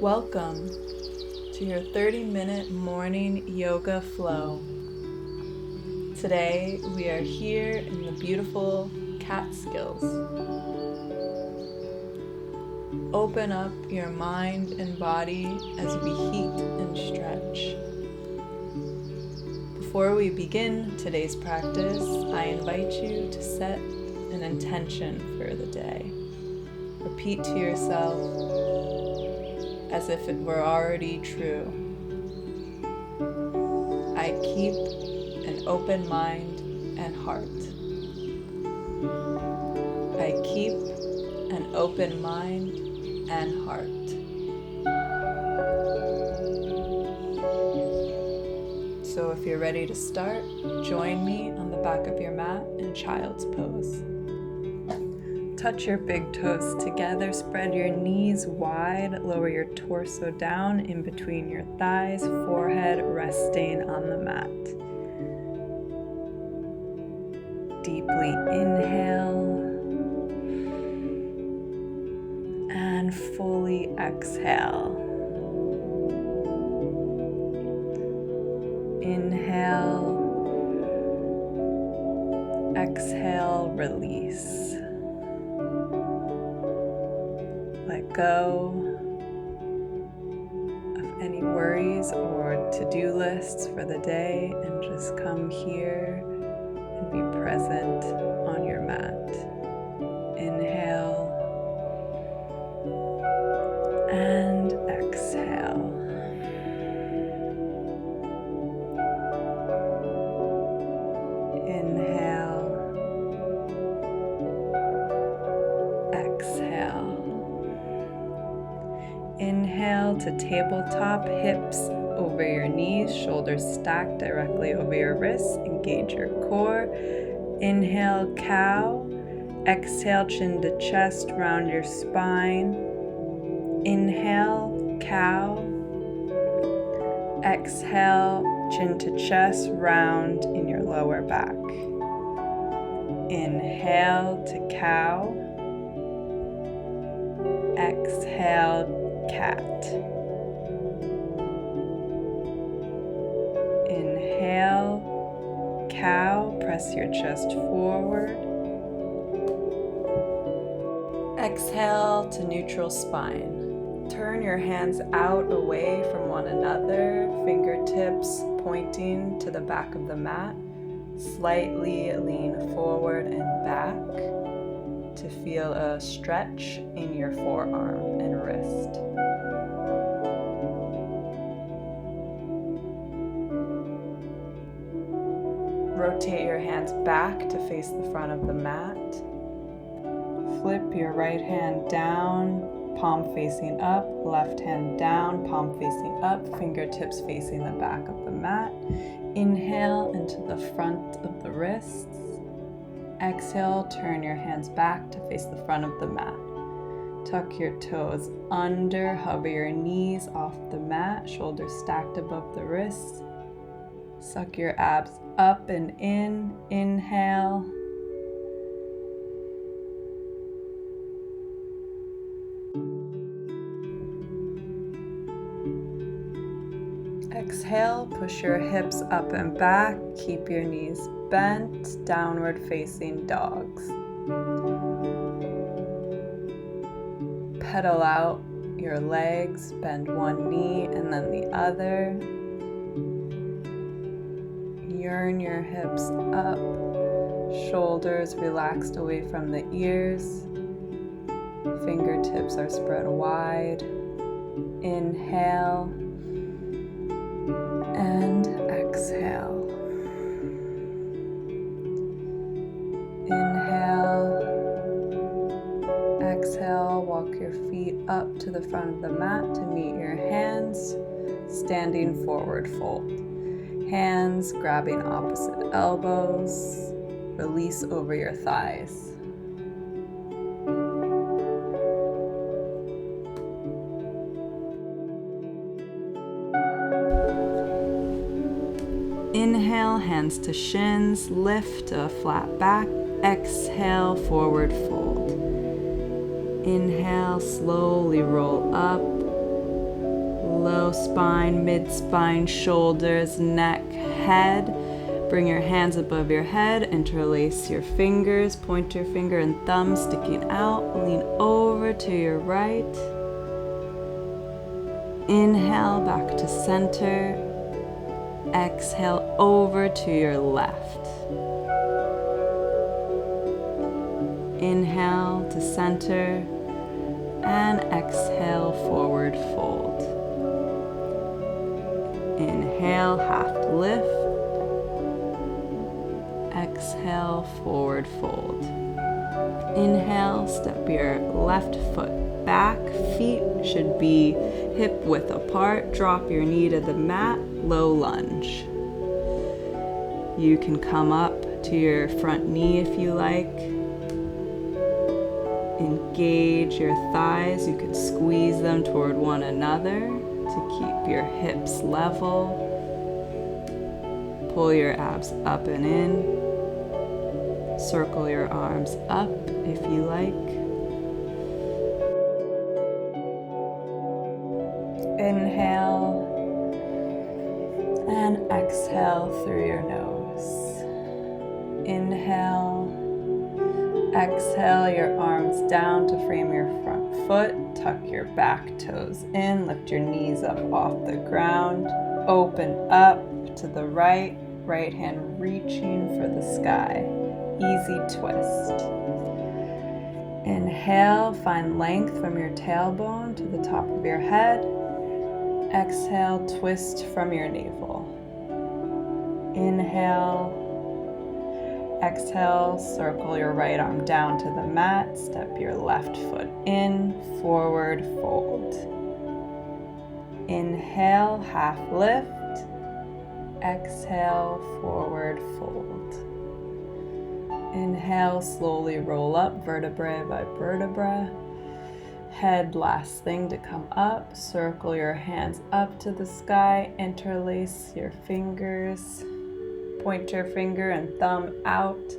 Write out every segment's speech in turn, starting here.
Welcome to your 30-minute morning yoga flow. Today we are here in the beautiful Catskills. Open up your mind and body as we heat and stretch. Before we begin today's practice, I invite you to set an intention for the day. Repeat to yourself as if it were already true. I keep an open mind and heart. I keep an open mind and heart. So if you're ready to start, join me on the back of your mat in child's pose. Touch your big toes together, spread your knees wide, lower your torso down in between your thighs, forehead resting on the mat. Deeply inhale and fully exhale. Inhale, exhale, release. Let go of any worries or to-do lists for the day and just come here and be present on your mat. Inhale and exhale. Inhale, exhale. Inhale to tabletop, hips over your knees, shoulders stacked directly over your wrists. Engage your core. Inhale, cow. Exhale, chin to chest, round your spine. Inhale, cow. Exhale, chin to chest, round in your lower back. Inhale to cow. Exhale, cat. Inhale, cow, press your chest forward. Exhale to neutral spine. Turn your hands out away from one another, fingertips pointing to the back of the mat. Slightly lean forward and back to feel a stretch in your forearm and wrist. Rotate your hands back to face the front of the mat. Flip your right hand down, palm facing up, left hand down, palm facing up, fingertips facing the back of the mat. Inhale into the front of the wrists. Exhale, turn your hands back to face the front of the mat. Tuck your toes under, hover your knees off the mat, shoulders stacked above the wrists. Suck your abs up and in. Inhale. Exhale, push your hips up and back. Keep your knees bent, downward facing dogs. Pedal out your legs, bend one knee and then the other. Yearn your hips up, shoulders relaxed away from the ears. Fingertips are spread wide. Inhale and exhale. Inhale, exhale, walk your feet up to the front of the mat to meet your hands, standing forward fold. Hands grabbing opposite elbows, release over your thighs. Inhale, hands to shins, lift to a flat back. Exhale, forward fold. Inhale, slowly roll up. below spine, mid-spine, shoulders, neck, head. Bring your hands above your head, interlace your fingers, pointer finger and thumb sticking out. Lean over to your right. Inhale back to center. Exhale over to your left. Inhale to center and exhale, forward fold. Inhale, half lift. Exhale, forward fold. Inhale, step your left foot back. Feet should be hip width apart. Drop your knee to the mat, low lunge. You can come up to your front knee if you like. Engage your thighs. You can squeeze them toward one another to keep your hips level. Pull your abs up and in. Circle your arms up if you like. Inhale and exhale through your nose. Inhale, exhale your arms down to frame your front foot. Tuck your back toes in, lift your knees up off the ground. Open up to the right, right hand reaching for the sky. Easy twist. Inhale, find length from your tailbone to the top of your head. Exhale, twist from your navel. Inhale. Exhale, circle your right arm down to the mat. Step your left foot in, forward fold. Inhale, half lift. Exhale, forward fold. Inhale, slowly roll up, vertebrae by vertebra. Head, last thing to come up. Circle your hands up to the sky. Interlace your fingers. Pointer finger and thumb out.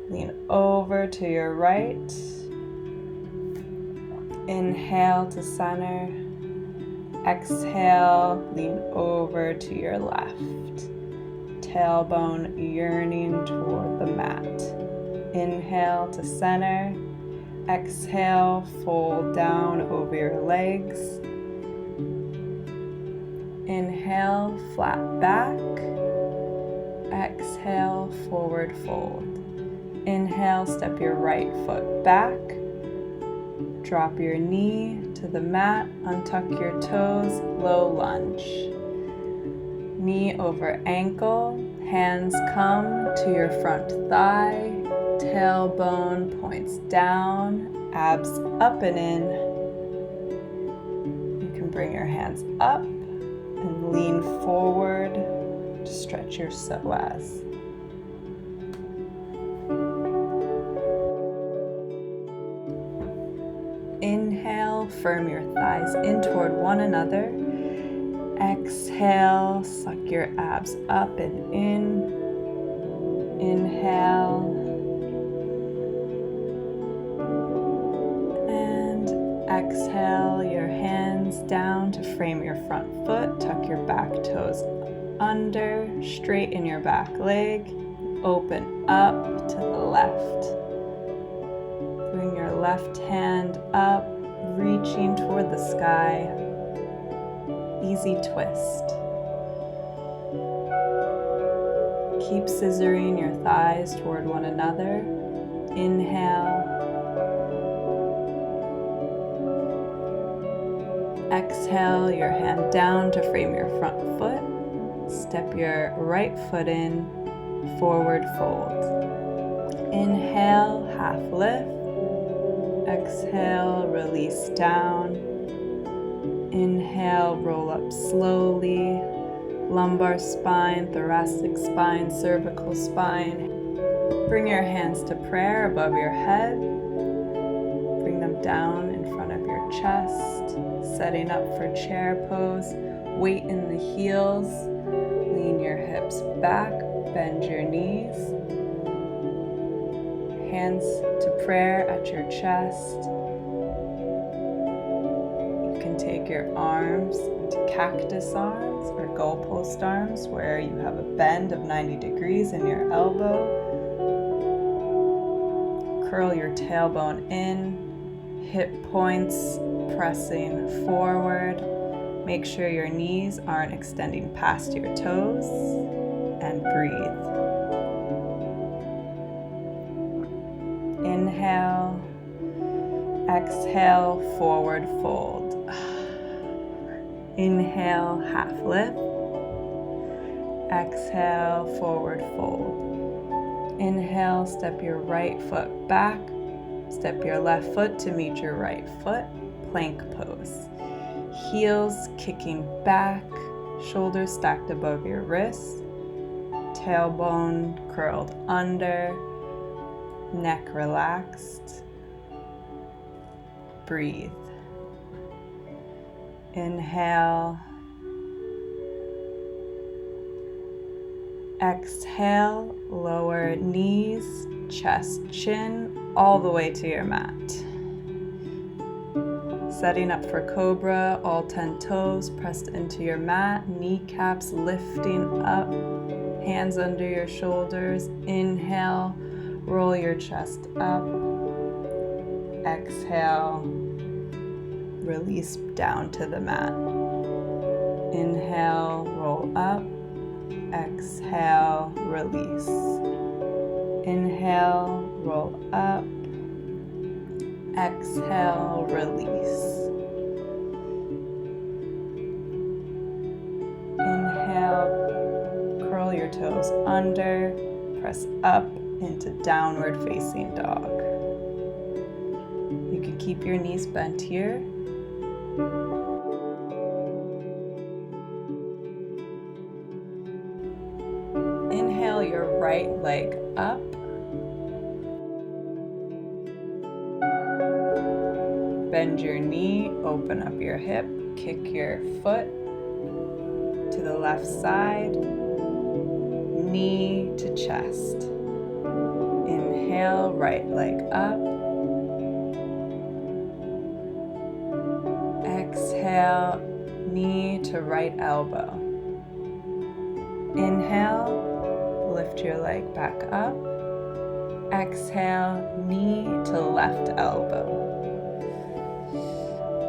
Lean over to your right. Inhale to center. Exhale, lean over to your left. Tailbone yearning toward the mat. Inhale to center. Exhale, fold down over your legs. Inhale, flat back. Exhale, forward fold. Inhale, step your right foot back. Drop your knee to the mat, untuck your toes, low lunge. Knee over ankle, hands come to your front thigh, tailbone points down, abs up and in. You can bring your hands up and lean forward to stretch your psoas. Inhale, firm your thighs in toward one another. Exhale, suck your abs up and in. Inhale. And exhale, your hands down to frame your front foot. Tuck your back toes under, straighten your back leg. Open up to the left. Bring your left hand up, reaching toward the sky. Easy twist. Keep scissoring your thighs toward one another. Inhale. Exhale, your hand down to frame your front foot. Step your right foot in, forward fold. Inhale, half lift. Exhale, release down. Inhale, roll up slowly. Lumbar spine, thoracic spine, cervical spine. Bring your hands to prayer above your head. Bring them down in front of your chest. Setting up for chair pose. Weight in the heels. Lean your hips back. Bend your knees. Hands to prayer at your chest. You can take your arms and into cactus arms or goalpost arms, where you have a bend of 90 degrees in your elbow. Curl your tailbone in, hip points pressing forward. Make sure your knees aren't extending past your toes, and breathe. Inhale, exhale, forward fold. Inhale, half lift. Exhale, forward fold. Inhale, step your right foot back. Step your left foot to meet your right foot. Plank pose. Heels kicking back, shoulders stacked above your wrists. Tailbone curled under, neck relaxed. Breathe. Inhale. Exhale, lower knees, chest, chin, all the way to your mat. Setting up for Cobra, all 10 toes pressed into your mat, kneecaps lifting up, hands under your shoulders. Inhale, roll your chest up. Exhale, release down to the mat. Inhale, roll up. Exhale, release. Inhale, roll up. Exhale, release. Inhale, curl your toes under, press up into downward facing dog. You can keep your knees bent here. Inhale your right leg up. Bend your knee, open up your hip, kick your foot to the left side, knee to chest. Inhale, right leg up. Exhale, knee to right elbow. Inhale, lift your leg back up. Exhale, knee to left elbow.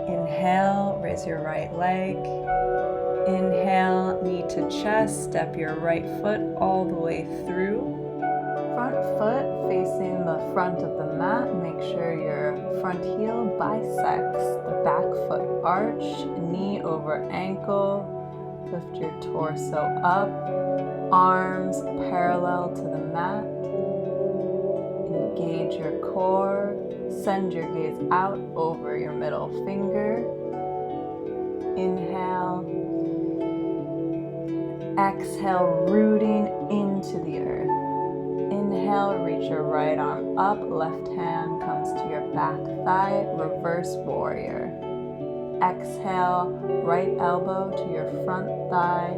Inhale, raise your right leg. Inhale, knee to chest, step your right foot all the way through. Front foot facing the front of the mat. Make sure your front heel bisects the back foot arch, knee over ankle. Lift your torso up, arms parallel to the mat. Engage your core. Send your gaze out over your middle finger. Inhale. Exhale, rooting into the earth. Inhale, reach your right arm up. Left hand comes to your back thigh. Reverse warrior. Exhale, right elbow to your front thigh.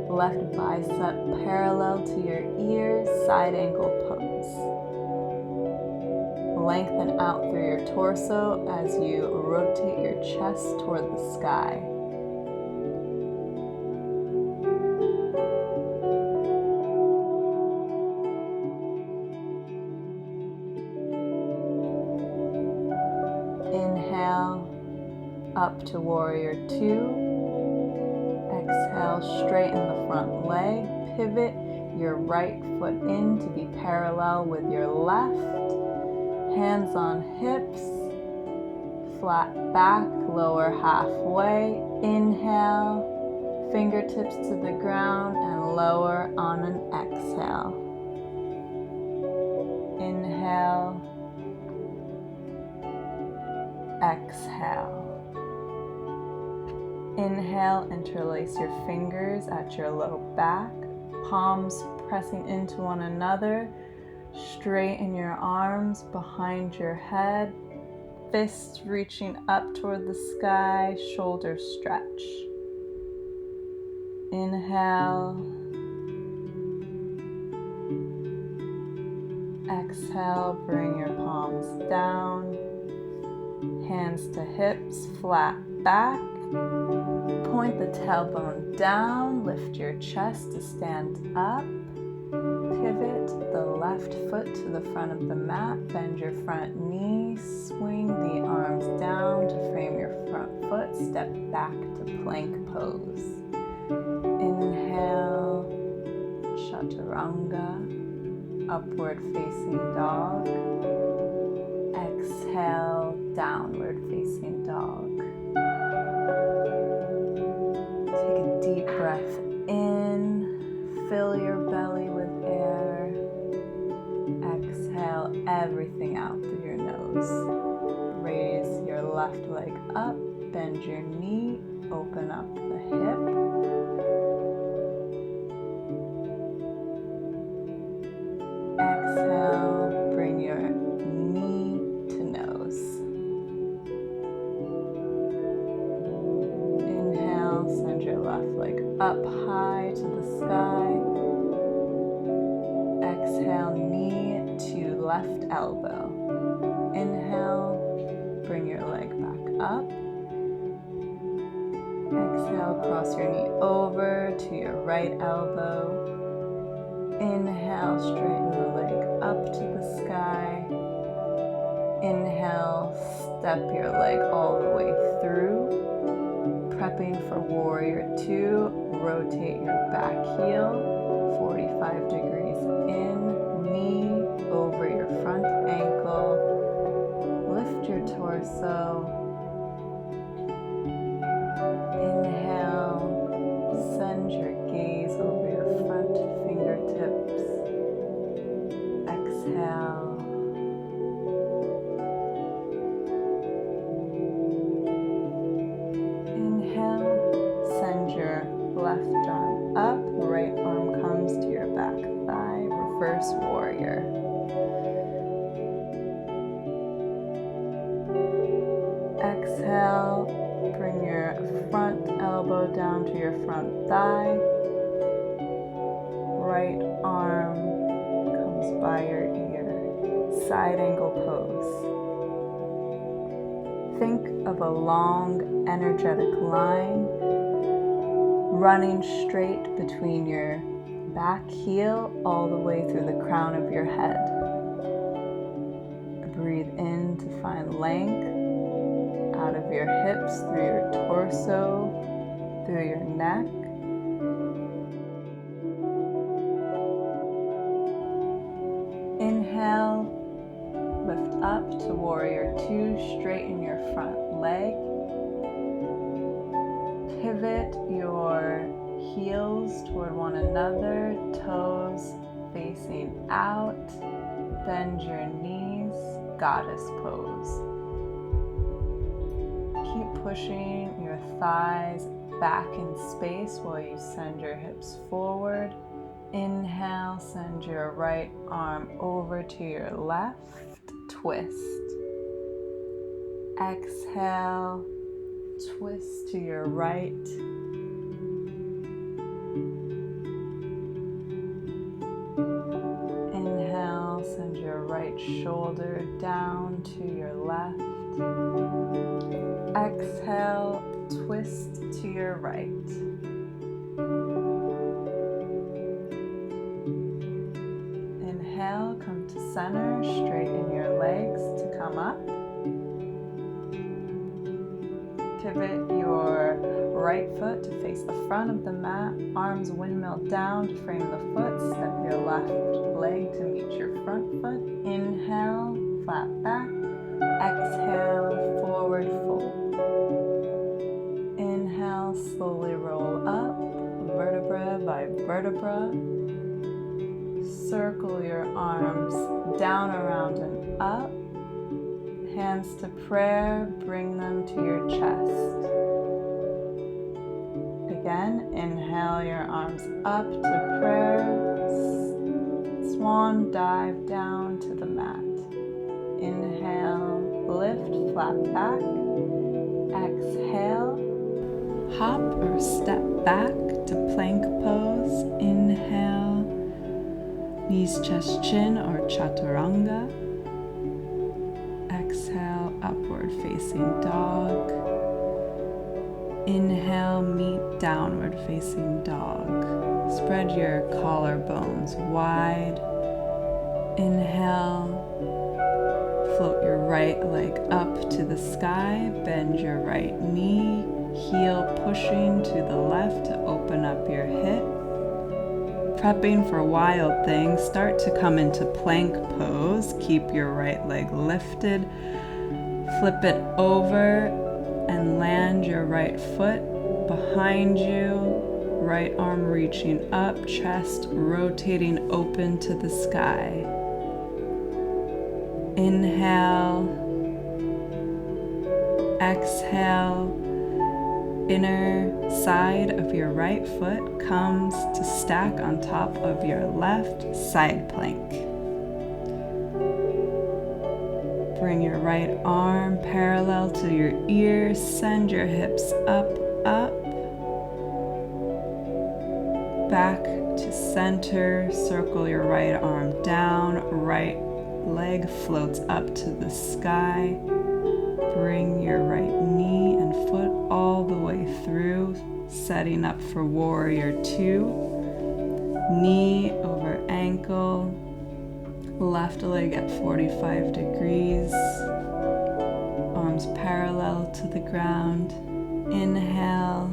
Left bicep parallel to your ear. Side ankle pose. Lengthen out through your torso as you rotate your chest toward the sky. Inhale, up to warrior two. Exhale, straighten the front leg. Pivot your right foot in to be parallel with your left. Hands on hips, flat back, lower halfway. Inhale, fingertips to the ground and lower on an exhale. Inhale, exhale. Inhale, interlace your fingers at your low back, palms pressing into one another. Straighten your arms behind your head, fists reaching up toward the sky, shoulders stretch. Inhale. Exhale, bring your palms down, hands to hips, flat back. Point the tailbone down, lift your chest to stand up. Pivot the left foot to the front of the mat, bend your front knee, swing the arms down to frame your front foot, step back to plank pose. Inhale, chaturanga, upward facing dog. Exhale, downward facing dog. Take a deep breath in, fill your belly with air. Exhale everything out through your nose. Raise your left leg up, bend your knee, open up the hip. Exhale, bring your knee to nose. Inhale, send your left leg up high to the sky. Exhale, knee to left elbow. Inhale, bring your leg back up. Exhale, cross your knee over to your right elbow. Inhale, straighten the leg up to the sky. Inhale, step your leg all the way through. Prepping for warrior two, rotate your back heel, 45 degrees in, knee over your front ankle. Lift your torso. Inhale, send your gaze over your front fingertips. Exhale. Inhale, send your left arm up, right arm comes to your back thigh, reverse warrior. Exhale, bring your front elbow down to your front thigh. Right arm comes by your ear. Side angle pose. Think of a long, energetic line running straight between your back heel all the way through the crown of your head. Breathe in to find length out of your hips, through your torso, through your neck. Inhale, lift up to warrior two, straighten your front leg. Pivot your heels toward one another, toes facing out. Bend your knees, goddess pose. Keep pushing your thighs back in space while you send your hips forward. Inhale, send your right arm over to your left, twist. Exhale, twist to your right. Inhale, send your right shoulder down to your left. Exhale, twist to your right. Inhale, come to center, straighten your legs to come up. Pivot your right foot to face the front of the mat, arms windmill down to frame the foot, step your left leg to meet your front foot. Inhale, flat back. Exhale, forward fold. Inhale, slowly roll up, vertebra by vertebra. Circle your arms down, around, and up. Hands to prayer, bring them to your chest. Again, inhale your arms up to prayer. Swan dive down to the mat. Inhale, lift, flat back. Exhale, hop or step back to plank pose. Inhale, knees, chest, chin, or chaturanga. Exhale, upward facing dog. Inhale, meet downward facing dog. Spread your collarbones wide. Inhale, float your right leg up to the sky, bend your right knee, heel pushing to the left to open up your hip. Prepping for wild things, start to come into plank pose. Keep your right leg lifted. Flip it over and land your right foot behind you. Right arm reaching up, chest rotating open to the sky. Inhale. Exhale. Inner side of your right foot comes to stack on top of your left side plank. Bring your right arm parallel to your ear. Send your hips up, up. Back to center. Circle your right arm down. Right leg floats up to the sky. Bring your right knee and foot all the way through, setting up for warrior two. Knee over ankle, left leg at 45 degrees, arms parallel to the ground. Inhale.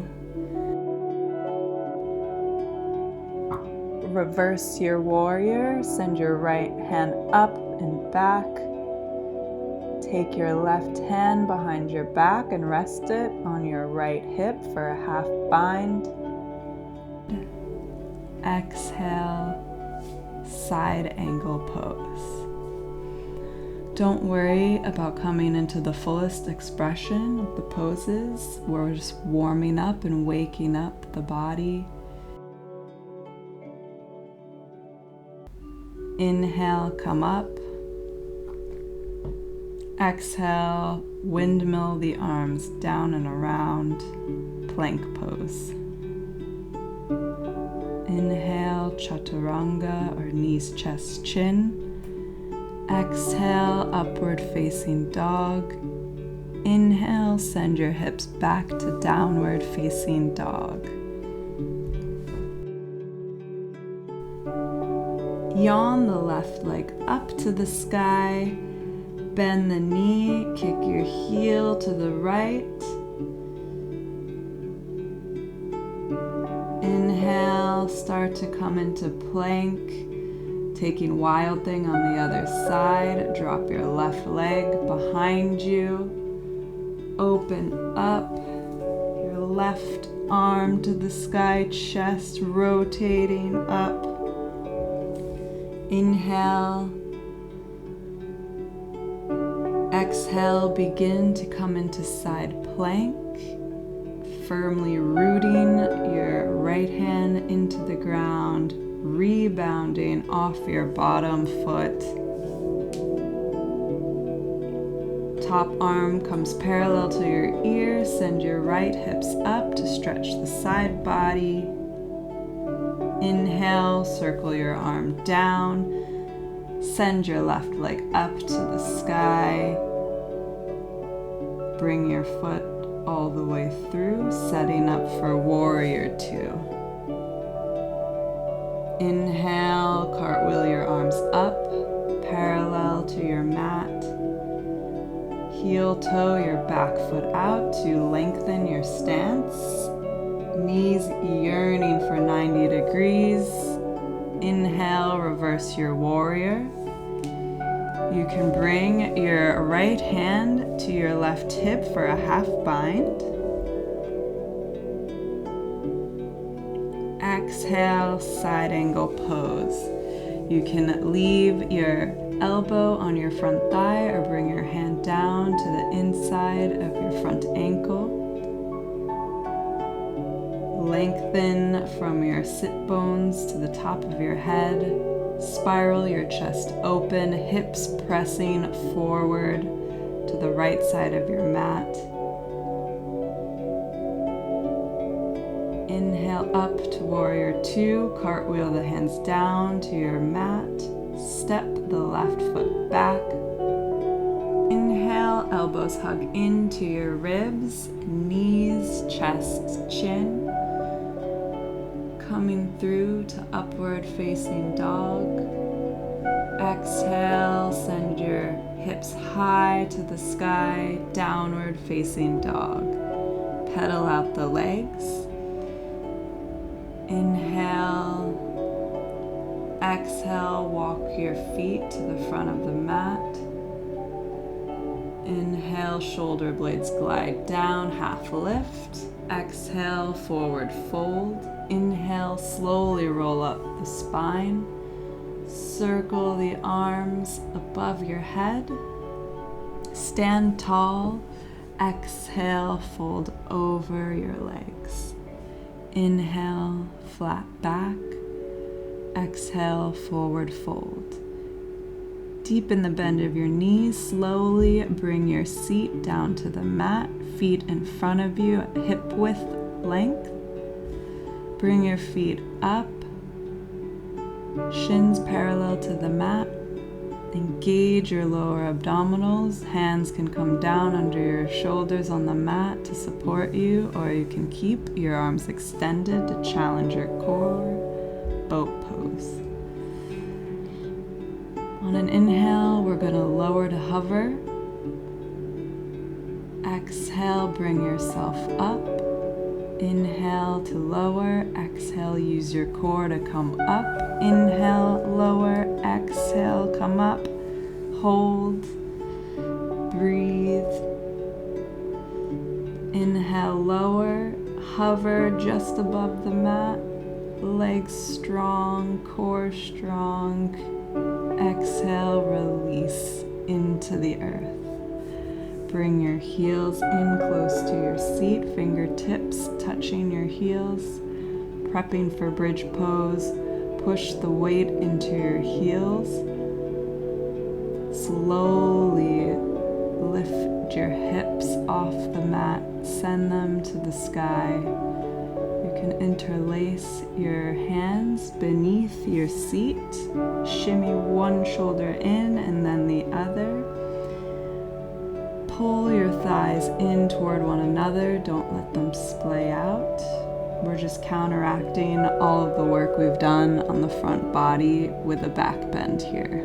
Reverse your warrior, send your right hand up and back. Take your left hand behind your back and rest it on your right hip for a half bind. Exhale, side angle pose. Don't worry about coming into the fullest expression of the poses. We're just warming up and waking up the body. Inhale, come up. Exhale, windmill the arms down and around, plank pose. Inhale, chaturanga or knees, chest, chin. Exhale, upward facing dog. Inhale, send your hips back to downward facing dog. Yawn the left leg up to the sky. Bend the knee, kick your heel to the right. Inhale, start to come into plank. Taking wild thing on the other side. Drop your left leg behind you. Open up your left arm to the sky, chest rotating up. Inhale. Exhale, begin to come into side plank, firmly rooting your right hand into the ground, rebounding off your bottom foot. Top arm comes parallel to your ear. Send your right hips up to stretch the side body. Inhale, circle your arm down. Send your left leg up to the sky. Bring your foot all the way through, setting up for warrior two. Inhale, cartwheel your arms up, parallel to your mat. Heel toe your back foot out to lengthen your stance. Knees yearning for 90 degrees. Inhale, reverse your warrior. You can bring your right hand to your left hip for a half bind. Exhale, side angle pose. You can leave your elbow on your front thigh or bring your hand down to the inside of your front ankle. Lengthen from your sit bones to the top of your head. Spiral your chest open, hips pressing forward to the right side of your mat. Inhale up to warrior two, cartwheel the hands down to your mat. Step the left foot back. Inhale, elbows hug into your ribs, knees, chest, chin. Coming through to upward facing dog. Exhale, send your hips high to the sky, downward facing dog. Pedal out the legs. Inhale. Exhale, walk your feet to the front of the mat. Inhale, shoulder blades glide down, half lift. Exhale, forward fold. Inhale, slowly roll up the spine. Circle the arms above your head. Stand tall. Exhale, fold over your legs. Inhale, flat back. Exhale, forward fold. Deepen the bend of your knees. Slowly bring your seat down to the mat. Feet in front of you, hip width length. Bring your feet up. Shins parallel to the mat. Engage your lower abdominals. Hands can come down under your shoulders on the mat to support you, or you can keep your arms extended to challenge your core. Boat pose. On an inhale, we're going to lower to hover. Exhale, bring yourself up. Inhale to lower. Exhale, use your core to come up. Inhale, lower. Exhale, come up. Hold. Breathe. Inhale, lower. Hover just above the mat. Legs strong, core strong. Exhale, release into the earth. Bring your heels in close to your seat, fingertips touching your heels. Prepping for bridge pose, push the weight into your heels. Slowly lift your hips off the mat, send them to the sky. You can interlace your hands beneath your seat. Shimmy one shoulder in and then the other. Pull your thighs in toward one another. Don't let them splay out. We're just counteracting all of the work we've done on the front body with a back bend here.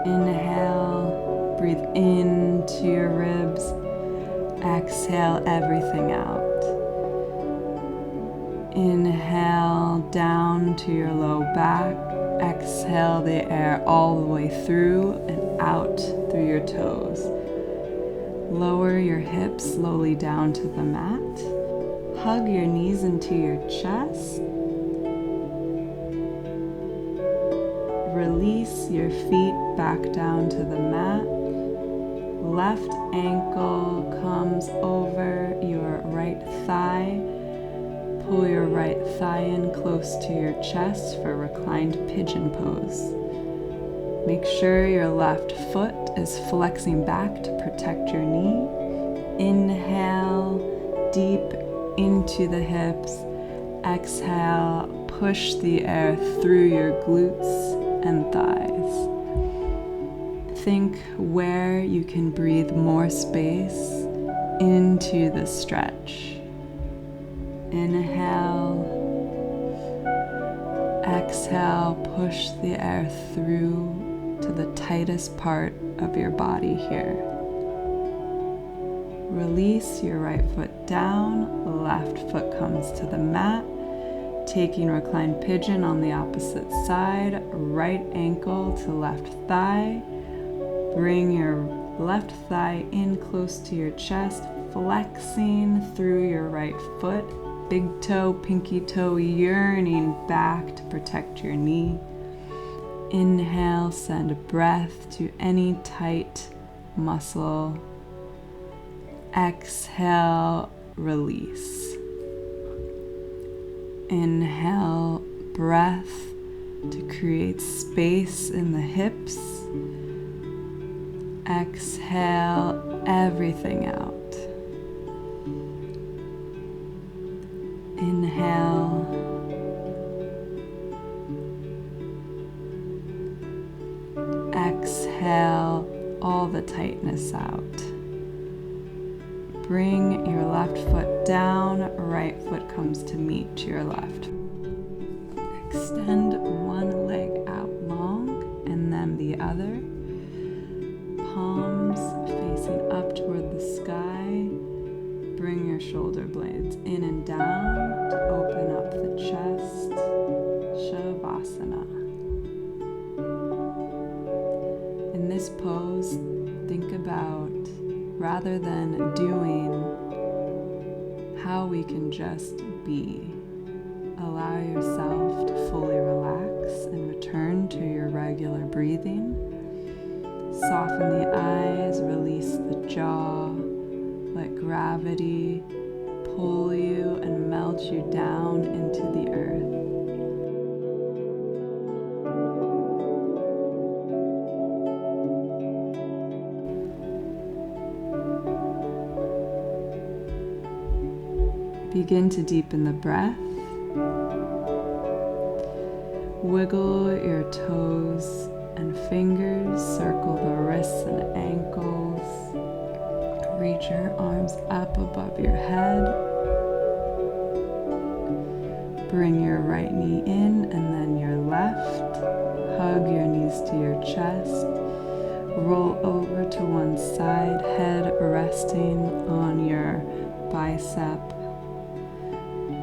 Inhale, breathe into your ribs. Exhale everything out. Inhale down to your low back. Exhale the air all the way through and out through your toes. Lower your hips slowly down to the mat. Hug your knees into your chest. Release your feet back down to the mat. Left ankle comes over your right thigh. Pull your right thigh in close to your chest for reclined pigeon pose. Make sure your left foot is flexing back to protect your knee. Inhale deep into the hips. Exhale, push the air through your glutes and thighs. Think where you can breathe more space into the stretch. Inhale. Exhale, push the air through to the tightest part of your body here. Release your right foot down, left foot comes to the mat. Taking reclined pigeon on the opposite side, right ankle to left thigh. Bring your left thigh in close to your chest, flexing through your right foot. Big toe, pinky toe yearning back to protect your knee. Inhale, send breath to any tight muscle. Exhale, release. Inhale, breath to create space in the hips. Exhale everything out. Inhale. Exhale all the tightness release out. Bring your left foot down, right foot comes to meet your left. Extend one leg out long and then the other. Palms facing up toward the sky. Bring your shoulder blades in and down to open up the chest. Shavasana. In this pose, think about, rather than doing, how we can just be. Allow yourself to fully relax and return to your regular breathing. Soften the eyes, release the jaw. Let gravity pull you and melt you down into the earth. Begin to deepen the breath. Wiggle your toes and fingers, circle the wrists and ankles. Reach your arms up above your head. Bring your right knee in and then your left. Hug your knees to your chest. Roll over to one side, head resting on your bicep.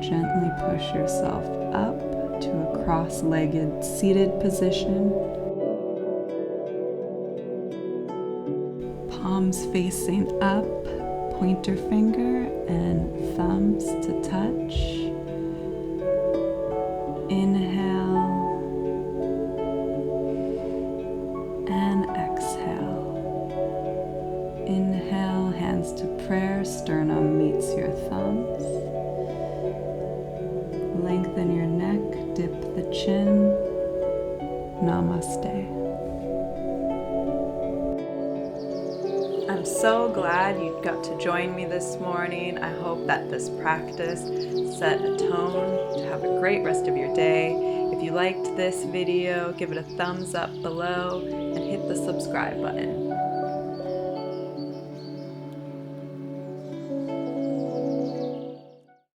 Gently push yourself up to a cross-legged seated position. Palms facing up, pointer finger and thumbs to touch. Inhale and exhale. Inhale, hands to prayer, sternum meets your thumbs. Lengthen your neck, dip the chin. Namaste. I'm so glad you got to join me this morning. I hope that this practice set a tone to have a great rest of your day. If you liked this video, give it a thumbs up below and hit the subscribe button.